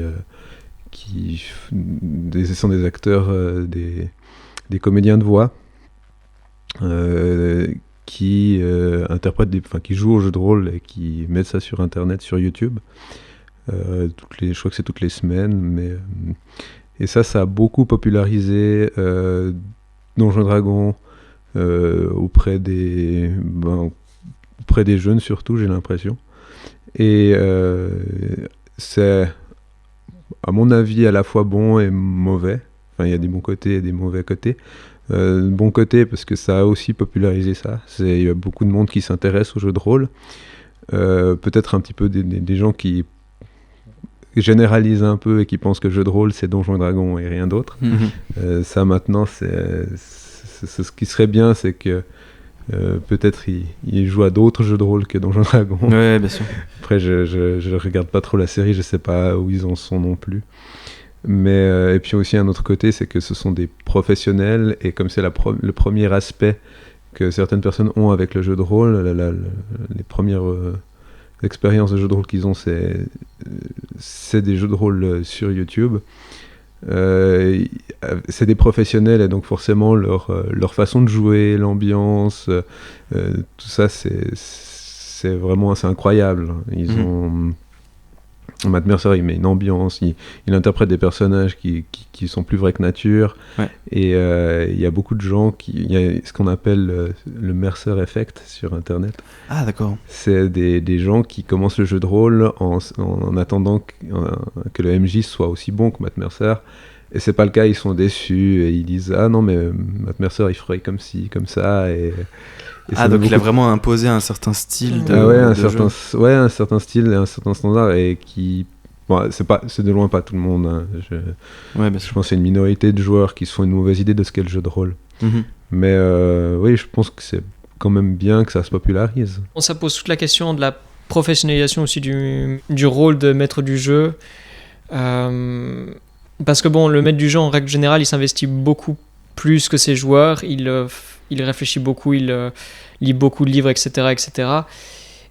sont des acteurs, des comédiens de voix qui interprètent qui jouent au jeu de rôle et qui mettent ça sur internet, sur YouTube. Je crois que c'est toutes les semaines, et ça a beaucoup popularisé Donjons et Dragons auprès des jeunes surtout, j'ai l'impression. Et c'est à mon avis à la fois bon et mauvais. Enfin, il y a des bons côtés et des mauvais côtés. Bon côté parce que ça a aussi popularisé ça. Il y a beaucoup de monde qui s'intéresse aux jeux de rôle. Peut-être un petit peu des gens qui généralisent un peu et qui pensent que le jeu de rôle c'est Donjons et Dragons et rien d'autre. Ça maintenant c'est ce qui serait bien, c'est que peut-être il joue à d'autres jeux de rôle que Donjons et Dragons. Ouais, bien sûr. Après, je regarde pas trop la série, je sais pas où ils en sont non plus. Mais et puis aussi un autre côté, c'est que ce sont des professionnels, et comme c'est le premier aspect que certaines personnes ont avec le jeu de rôle, les premières expériences de jeux de rôle qu'ils ont, c'est des jeux de rôle sur YouTube. C'est des professionnels, et donc forcément leur façon de jouer, l'ambiance, tout ça c'est vraiment assez incroyable. Ils ont Matt Mercer, il met une ambiance, il interprète des personnages qui sont plus vrais que nature. Ouais. Et il y a beaucoup de gens il y a ce qu'on appelle le Mercer Effect sur internet. Ah, d'accord. C'est des gens qui commencent le jeu de rôle en attendant que le MJ soit aussi bon que Matt Mercer. Et c'est pas le cas, ils sont déçus et ils disent ah non mais Matt Mercer il ferait comme ci, comme ça. Et donc il a vraiment imposé un certain style un certain style et un certain standard, et qui c'est de loin pas tout le monde, hein. Je pense que c'est une minorité de joueurs qui se font une mauvaise idée de ce qu'est le jeu de rôle. Mais oui, je pense que c'est quand même bien que ça se popularise. Ça pose toute la question de la professionnalisation aussi du rôle de maître du jeu, parce que le maître du jeu en règle générale il s'investit beaucoup plus que ses joueurs, il réfléchit beaucoup, il lit beaucoup de livres, etc.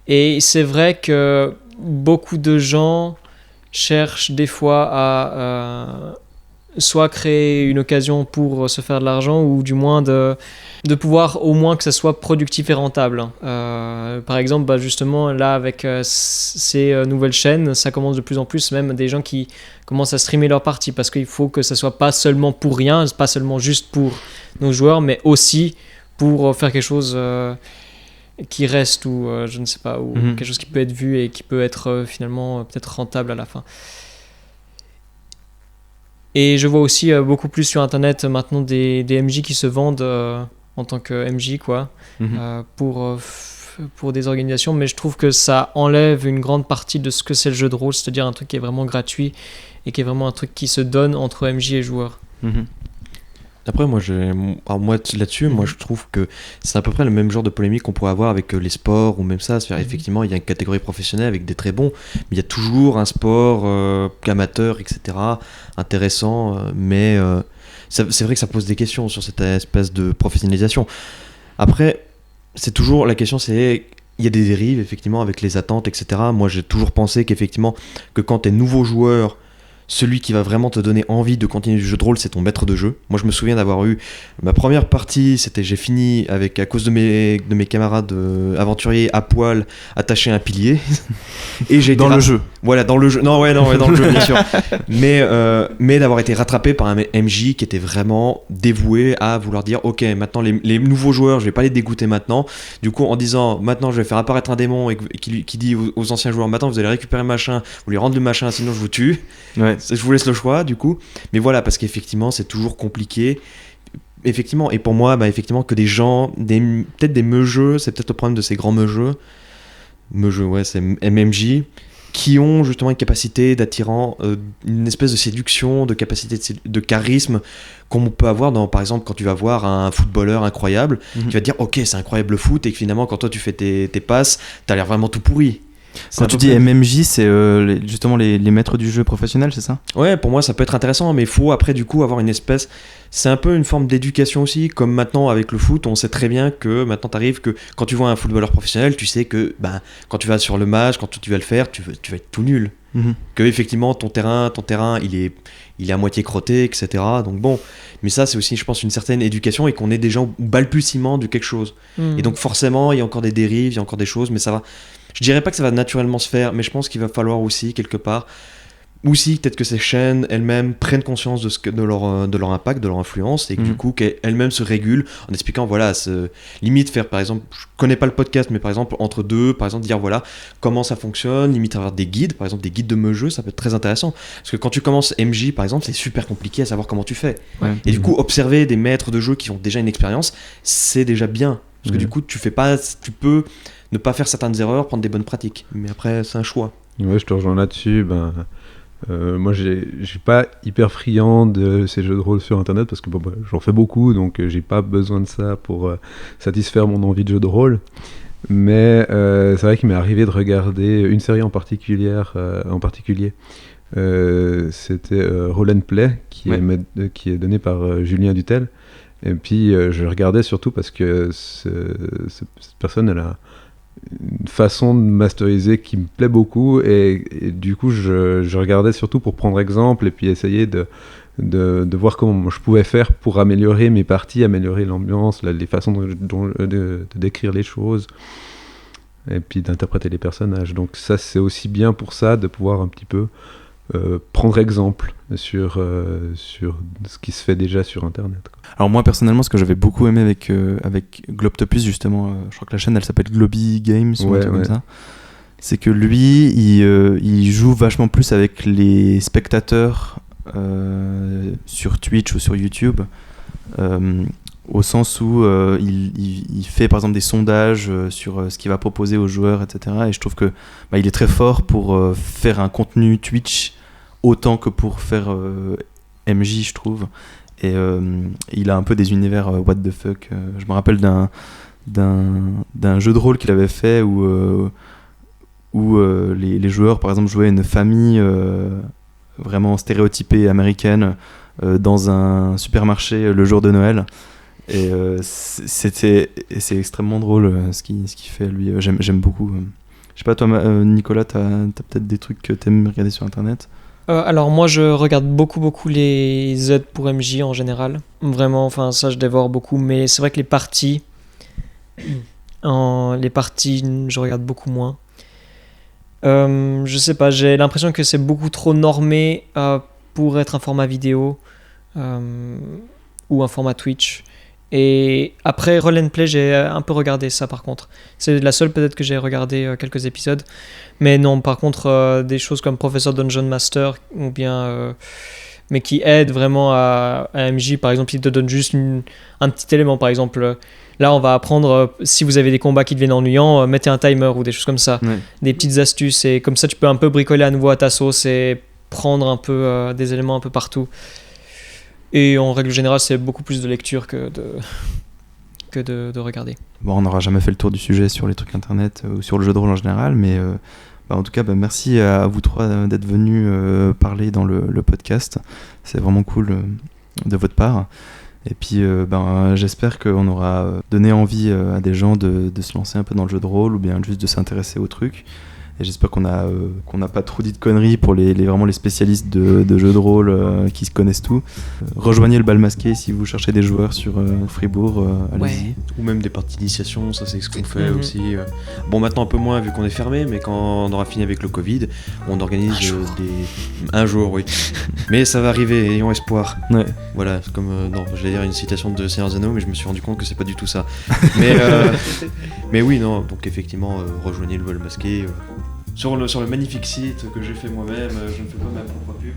Et c'est vrai que beaucoup de gens cherchent des fois à soit créer une occasion pour se faire de l'argent, ou du moins de pouvoir au moins que ça soit productif et rentable. Par exemple, justement là avec ces nouvelles chaînes, ça commence de plus en plus, même des gens qui commencent à streamer leur partie, parce qu'il faut que ça soit pas seulement pour rien, pas seulement juste pour nos joueurs, mais aussi pour faire quelque chose qui reste, ou je ne sais pas, ou quelque chose qui peut être vu et qui peut être finalement peut-être rentable à la fin. Et je vois aussi beaucoup plus sur internet maintenant des MJ qui se vendent en tant que MJ, quoi, pour des organisations, mais je trouve que ça enlève une grande partie de ce que c'est le jeu de rôle, c'est-à-dire un truc qui est vraiment gratuit et qui est vraiment un truc qui se donne entre MJ et joueurs. Après, moi là-dessus, moi je trouve que c'est à peu près le même genre de polémique qu'on pourrait avoir avec les sports ou même ça. C'est-à-dire, effectivement, il y a une catégorie professionnelle avec des très bons, mais il y a toujours un sport amateur, etc., intéressant, mais c'est vrai que ça pose des questions sur cette espèce de professionnalisation. Après, c'est toujours la question, il y a des dérives, effectivement, avec les attentes, etc. Moi, j'ai toujours pensé qu'effectivement, que quand t'es nouveau joueur celui qui va vraiment te donner envie de continuer du jeu de rôle, c'est ton maître de jeu. Moi, je me souviens d'avoir eu ma première partie, j'ai fini avec, à cause de mes camarades aventuriers à poil, attaché à un pilier. Et j'ai Dans le jeu. Voilà, dans le jeu. Non, dans le jeu, bien sûr. Mais d'avoir été rattrapé par un MJ qui était vraiment dévoué à vouloir dire, ok, maintenant les nouveaux joueurs, je vais pas les dégoûter maintenant. Du coup, en disant, maintenant, je vais faire apparaître un démon et qui dit aux anciens joueurs, maintenant, vous allez récupérer le machin, vous lui rendre le machin, sinon je vous tue. Ouais. Je vous laisse le choix, du coup. Mais voilà, parce qu'effectivement, c'est toujours compliqué. Effectivement, et pour moi, effectivement, que des gens, peut-être des meugeux, c'est peut-être le problème de ces grands meugeux, ouais, c'est MMJ, qui ont justement une capacité d'attirant, une espèce de séduction, de capacité de charisme qu'on peut avoir par exemple, quand tu vas voir un footballeur incroyable, tu vas te dire, ok, c'est incroyable le foot, et que finalement, quand toi tu fais tes passes, t'as l'air vraiment tout pourri. Quand tu dis MMJ, c'est justement les maîtres du jeu professionnel, c'est ça ? Ouais, pour moi ça peut être intéressant, mais il faut après du coup avoir une espèce... C'est un peu une forme d'éducation aussi, comme maintenant avec le foot, on sait très bien que maintenant t'arrives que quand tu vois un footballeur professionnel, tu sais que quand tu vas sur le match, quand tu vas le faire, tu vas être tout nul. Que effectivement ton terrain il est à moitié crotté, etc. Donc bon, mais ça c'est aussi je pense une certaine éducation et qu'on est déjà au balbutiement de quelque chose. Et donc forcément il y a encore des dérives, il y a encore des choses, mais ça va... Je dirais pas que ça va naturellement se faire, mais je pense qu'il va falloir aussi quelque part, aussi peut-être que ces chaînes elles-mêmes prennent conscience de leur impact, de leur influence, et que du coup qu'elles-mêmes se régulent en expliquant, voilà, limite faire par exemple, je connais pas le podcast, mais par exemple entre deux, par exemple dire voilà comment ça fonctionne, limite avoir des guides, par exemple des guides de jeu, ça peut être très intéressant, parce que quand tu commences MJ par exemple, c'est super compliqué à savoir comment tu fais, et du coup observer des maîtres de jeu qui ont déjà une expérience, c'est déjà bien, parce que du coup tu peux ne pas faire certaines erreurs, prendre des bonnes pratiques, mais après c'est un choix. Ouais, je te rejoins là-dessus. Moi, j'ai pas hyper friand de ces jeux de rôle sur internet parce que j'en fais beaucoup, donc j'ai pas besoin de ça pour satisfaire mon envie de jeu de rôle. Mais c'est vrai qu'il m'est arrivé de regarder une série en particulier. C'était Roll and Play qui est donné par Julien Dutel. Et puis je regardais surtout parce que cette personne, elle a une façon de masteriser qui me plaît beaucoup, et du coup je regardais surtout pour prendre exemple et puis essayer de voir comment je pouvais faire pour améliorer mes parties, améliorer l'ambiance, les façons de décrire les choses et puis d'interpréter les personnages. Donc ça c'est aussi bien pour ça, de pouvoir un petit peu prendre exemple sur ce qui se fait déjà sur internet, quoi. Alors moi personnellement, ce que j'avais beaucoup aimé avec Globtopus justement, je crois que la chaîne elle s'appelle Globy Games ou un truc comme ça, c'est que lui il joue vachement plus avec les spectateurs sur Twitch ou sur YouTube, au sens où il fait par exemple des sondages sur ce qu'il va proposer aux joueurs, etc. Et je trouve que il est très fort pour faire un contenu Twitch autant que pour faire MJ, je trouve. Et il a un peu des univers what the fuck. Je me rappelle d'un jeu de rôle qu'il avait fait où les joueurs par exemple jouaient une famille vraiment stéréotypée américaine dans un supermarché le jour de Noël. Et c'est extrêmement drôle ce qu'il fait lui. J'aime beaucoup. Je sais pas, toi Nicolas, t'as peut-être des trucs que t'aimes regarder sur internet? Alors moi je regarde beaucoup les aides pour MJ en général. Vraiment, enfin ça je dévore beaucoup, mais c'est vrai que les parties je regarde beaucoup moins. Je sais pas, j'ai l'impression que c'est beaucoup trop normé pour être un format vidéo ou un format Twitch. Et après Roll and Play, j'ai un peu regardé ça par contre. C'est la seule peut-être que j'ai regardé quelques épisodes. Mais non, par contre, des choses comme Professor Dungeon Master, ou bien, mais qui aident vraiment à MJ, par exemple, ils te donnent juste un petit élément. Par exemple, là, on va apprendre, si vous avez des combats qui deviennent ennuyants, mettez un timer ou des choses comme ça. Ouais. Des petites astuces, et comme ça, tu peux un peu bricoler à nouveau à ta sauce et prendre un peu des éléments un peu partout. Et en règle générale, c'est beaucoup plus de lecture que de regarder. Bon, on n'aura jamais fait le tour du sujet sur les trucs internet ou sur le jeu de rôle en général, mais en tout cas, merci à vous trois d'être venus parler dans le podcast. C'est vraiment cool de votre part. Et puis, j'espère qu'on aura donné envie à des gens de se lancer un peu dans le jeu de rôle ou bien juste de s'intéresser au truc. Et j'espère qu'on n'a pas trop dit de conneries pour vraiment les spécialistes de jeux de rôle qui se connaissent tout. Rejoignez le bal masqué si vous cherchez des joueurs sur Fribourg, allez-y. Ou même des parties d'initiation, ça c'est ce qu'on fait aussi. Bon, maintenant un peu moins vu qu'on est fermé, mais quand on aura fini avec le Covid, on organise un jour, oui. Mais ça va arriver, ayons espoir. Ouais. Voilà, comme non, j'allais dire une citation de Seigneur des Anneaux, mais je me suis rendu compte que c'est pas du tout ça. Mais oui, non, donc effectivement, rejoignez le bal masqué. Sur le magnifique site que j'ai fait moi-même, je ne fais pas ma propre pub.